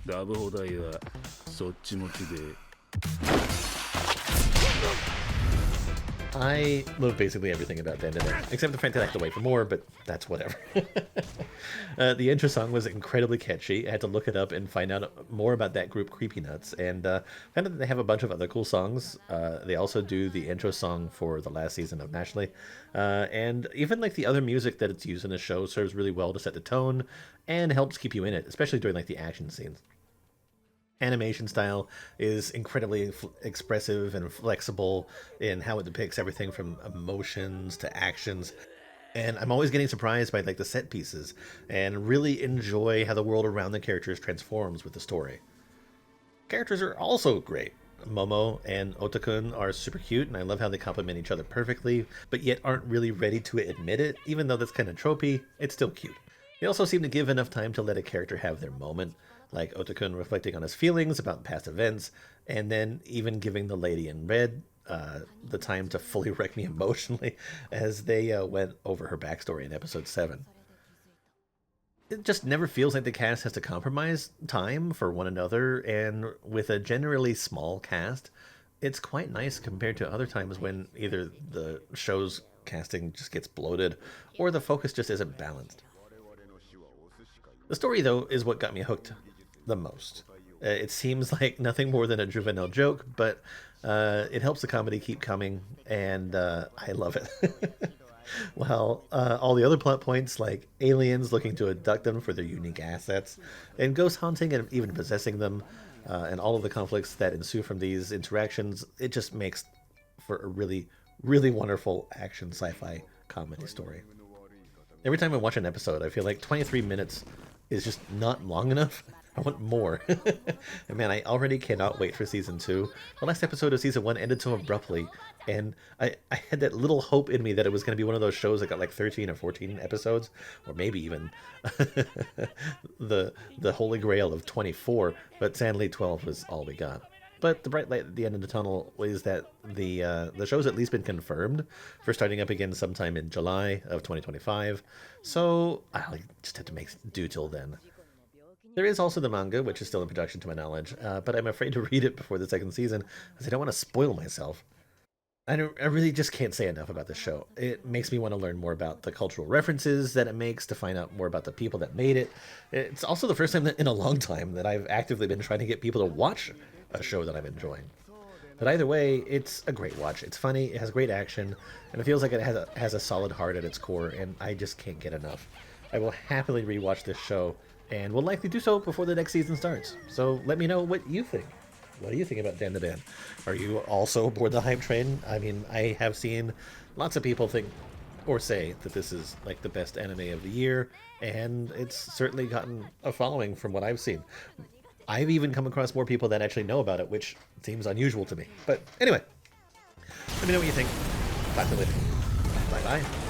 ラブホ代はそっち持ちで。 I love basically everything about Dandadan, except the fact that I have to wait for more, but that's whatever. The intro song was incredibly catchy. I had to look it up and find out more about that group, Creepy Nuts, and found out that they have a bunch of other cool songs. They also do the intro song for the last season of Naturally, and even like the other music that it's used in the show serves really well to set the tone and helps keep you in it, especially during like the action scenes. Animation style is incredibly expressive and flexible in how it depicts everything from emotions to actions. And I'm always getting surprised by like the set pieces and really enjoy how the world around the characters transforms with the story. Characters are also great. Momo and Otakun are super cute, and I love how they complement each other perfectly, but yet aren't really ready to admit it. Even though that's kind of tropey, it's still cute. They also seem to give enough time to let a character have their moment, like Otakun reflecting on his feelings about past events, and then even giving the lady in red the time to fully wreck me emotionally as they went over her backstory in episode 7. It just never feels like the cast has to compromise time for one another, and with a generally small cast, it's quite nice compared to other times when either the show's casting just gets bloated or the focus just isn't balanced. The story, though, is what got me hooked the most. It seems like nothing more than a juvenile joke, but it helps the comedy keep coming, and I love it. While all the other plot points, like aliens looking to abduct them for their unique assets, and ghost haunting and even possessing them, and all of the conflicts that ensue from these interactions, it just makes for a really, really wonderful action sci-fi comedy story. Every time I watch an episode, I feel like 23 minutes is just not long enough. I want more. And man, I already cannot wait for season 2. The last episode of season 1 ended so abruptly, and I had that little hope in me that it was going to be one of those shows that got like 13 or 14 episodes, or maybe even the holy grail of 24, but sadly 12 was all we got. But the bright light at the end of the tunnel is that the show's at least been confirmed for starting up again sometime in July of 2025. So I'll just have to make do till then. There is also the manga, which is still in production to my knowledge, but I'm afraid to read it before the second season because I don't want to spoil myself. I really just can't say enough about this show. It makes me want to learn more about the cultural references that it makes, to find out more about the people that made it. It's also the first time in a long time that I've actively been trying to get people to watch a show that I'm enjoying. But either way, it's a great watch. It's funny, it has great action, and it feels like it has a solid heart at its core, and I just can't get enough. I will happily rewatch this show, and will likely do so before the next season starts. So let me know what you think. What do you think about Dandadan? Are you also aboard the hype train? I mean, I have seen lots of people think or say that this is like the best anime of the year, and it's certainly gotten a following from what I've seen. I've even come across more people that actually know about it, which seems unusual to me. But anyway, let me know what you think. Talk to you later. Bye-bye.